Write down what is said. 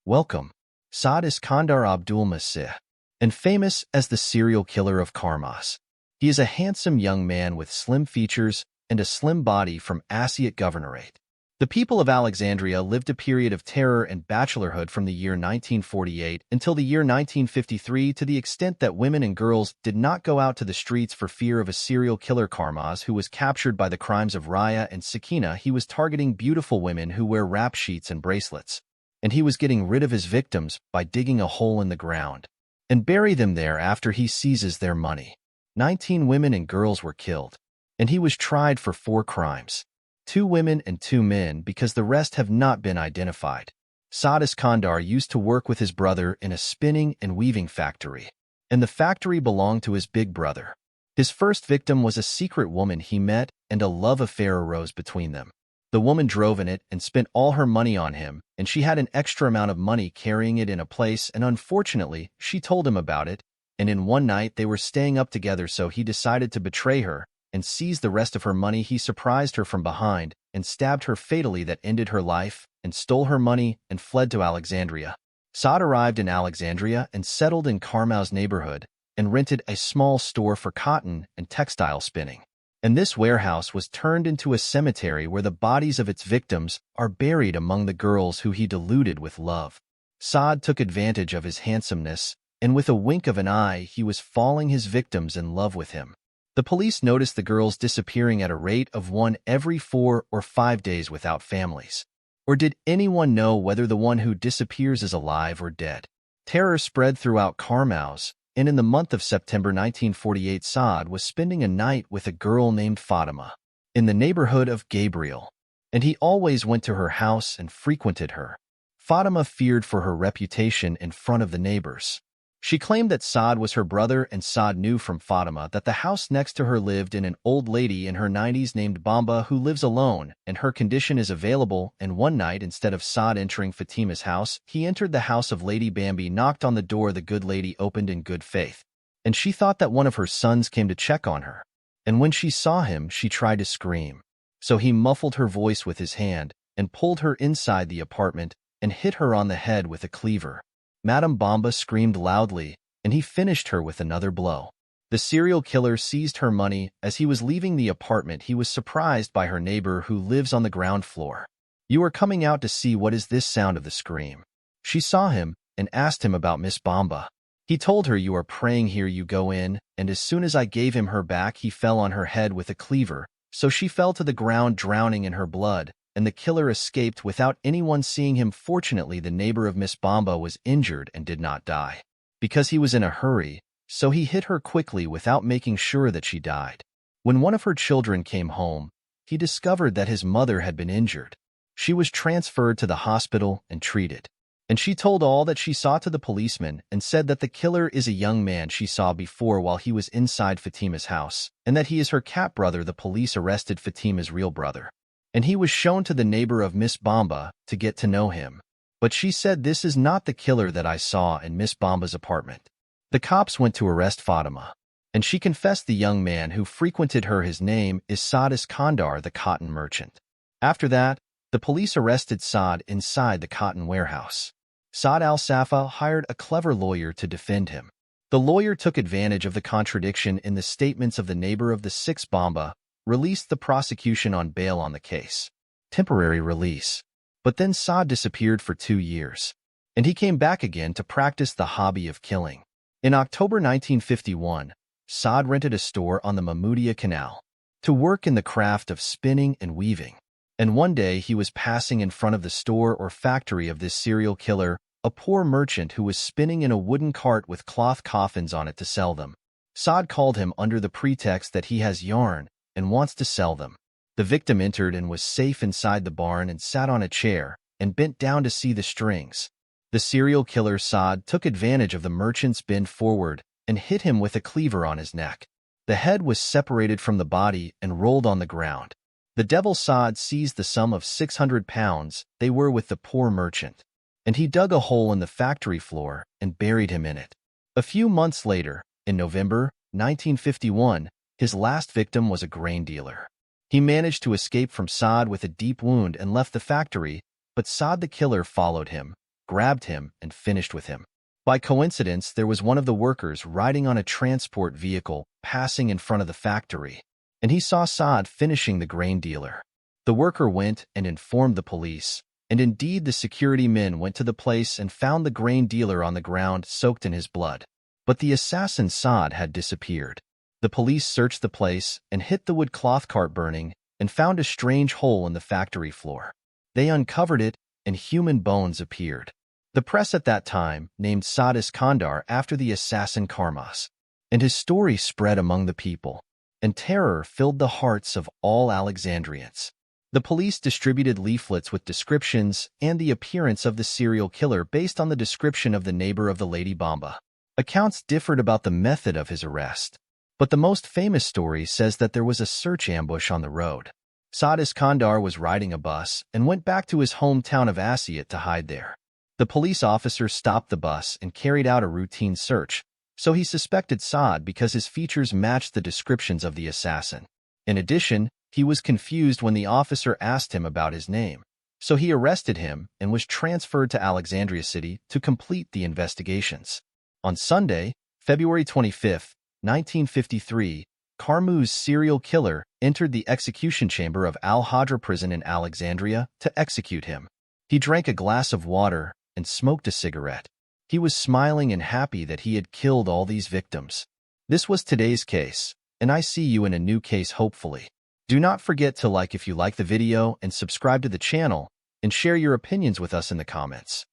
Welcome. Saad Iskandar Abdul massih, and famous as the serial killer of Karmoz. He is a handsome young man with slim features and a slim body from Assiut Governorate. The people of Alexandria lived a period of terror and bachelorhood from the year 1948 until the year 1953, to the extent that women and girls did not go out to the streets for fear of a serial killer. Karmoz, who was captured by the crimes of Raya and Sakina He, was targeting beautiful women who wear wrap sheets and bracelets, and he was getting rid of his victims by digging a hole in the ground and bury them there after he seizes their money. 19 women and girls were killed, and he was tried for 4 crimes. 2 women and 2 men, because the rest have not been identified. Saad Iskandar used to work with his brother in a spinning and weaving factory, and the factory belonged to his big brother. His first victim was a secret woman he met, and a love affair arose between them. The woman drove in it and spent all her money on him, and she had an extra amount of money carrying it in a place, and unfortunately, she told him about it, and in one night they were staying up together, so he decided to betray her and seize the rest of her money. He surprised her from behind and stabbed her fatally. That ended her life, and stole her money and fled to Alexandria. Saad arrived in Alexandria and settled in Karmouz neighborhood and rented a small store for cotton and textile spinning. And this warehouse was turned into a cemetery where the bodies of its victims are buried among the girls who he deluded with love. Saad took advantage of his handsomeness, and with a wink of an eye he was falling his victims in love with him. The police noticed the girls disappearing at a rate of 1 every 4 or 5 days without families. Or did anyone know whether the one who disappears is alive or dead? Terror spread throughout Karmouz, and in the month of September 1948, Saad was spending a night with a girl named Fatima in the neighborhood of Gabriel, and he always went to her house and frequented her. Fatima feared for her reputation in front of the neighbors. She claimed that Saad was her brother, and Saad knew from Fatima that the house next to her lived in an old lady in her 90s named Bamba, who lives alone, and her condition is available. And one night, instead of Saad entering Fatima's house, he entered the house of Lady Bambi, knocked on the door. The good lady opened in good faith, and she thought that one of her sons came to check on her. And when she saw him, she tried to scream. So he muffled her voice with his hand and pulled her inside the apartment and hit her on the head with a cleaver. Madame Bamba screamed loudly, and he finished her with another blow. The serial killer seized her money. As he was leaving the apartment, he was surprised by her neighbor, who lives on the ground floor. "You are coming out to see what is this sound of the scream?" She saw him and asked him about Miss Bamba. He told her, "You are praying here, you go in," and as soon as I gave him her back, he fell on her head with a cleaver, so she fell to the ground drowning in her blood, and the killer escaped without anyone seeing him. Fortunately, the neighbor of Miss Bamba was injured and did not die, because he was in a hurry, so he hit her quickly without making sure that she died. When one of her children came home, he discovered that his mother had been injured. She was transferred to the hospital and treated, and she told all that she saw to the policeman and said that the killer is a young man she saw before while he was inside Fatima's house, and that he is her cat brother. The police arrested Fatima's real brother, and he was shown to the neighbor of Miss Bamba to get to know him. But she said, "This is not the killer that I saw in Miss Bamba's apartment." The cops went to arrest Fatima, and she confessed the young man who frequented her. His name is Saad Iskandar, the cotton merchant. After that, the police arrested Saad inside the cotton warehouse. Saad al-Safa hired a clever lawyer to defend him. The lawyer took advantage of the contradiction in the statements of the neighbor of the 6 Bamba, released the prosecution on bail on the case. Temporary release. But then Saad disappeared for 2 years, and he came back again to practice the hobby of killing. In October 1951, Saad rented a store on the Mahmoudiya Canal to work in the craft of spinning and weaving. And one day he was passing in front of the store or factory of this serial killer, a poor merchant who was spinning in a wooden cart with cloth coffins on it to sell them. Saad called him under the pretext that he has yarn and wants to sell them. The victim entered and was safe inside the barn and sat on a chair and bent down to see the strings. The serial killer Saad took advantage of the merchant's bend forward and hit him with a cleaver on his neck. The head was separated from the body and rolled on the ground. The devil Saad seized the sum of 600 pounds they were with the poor merchant, and he dug a hole in the factory floor and buried him in it. A few months later, in November 1951, his last victim was a grain dealer. He managed to escape from Saad with a deep wound and left the factory, but Saad the killer followed him, grabbed him, and finished with him. By coincidence, there was one of the workers riding on a transport vehicle passing in front of the factory, and he saw Saad finishing the grain dealer. The worker went and informed the police, and indeed the security men went to the place and found the grain dealer on the ground soaked in his blood. But the assassin Saad had disappeared. The police searched the place and hit the wood cloth cart burning and found a strange hole in the factory floor. They uncovered it, and human bones appeared. The press at that time named Saad Iskandar after the assassin Karmoz, and his story spread among the people, and terror filled the hearts of all Alexandrians. The police distributed leaflets with descriptions and the appearance of the serial killer based on the description of the neighbor of the Lady Bomba. Accounts differed about the method of his arrest, but the most famous story says that there was a search ambush on the road. Saad Iskandar was riding a bus and went back to his hometown of Assiut to hide there. The police officer stopped the bus and carried out a routine search, so he suspected Saad because his features matched the descriptions of the assassin. In addition, he was confused when the officer asked him about his name, so he arrested him and was transferred to Alexandria City to complete the investigations. On Sunday, February 25, 1953, Karmouz serial killer entered the execution chamber of Al-Hadra prison in Alexandria to execute him. He drank a glass of water and smoked a cigarette. He was smiling and happy that he had killed all these victims. This was today's case, and I see you in a new case hopefully. Do not forget to like if you like the video and subscribe to the channel, and share your opinions with us in the comments.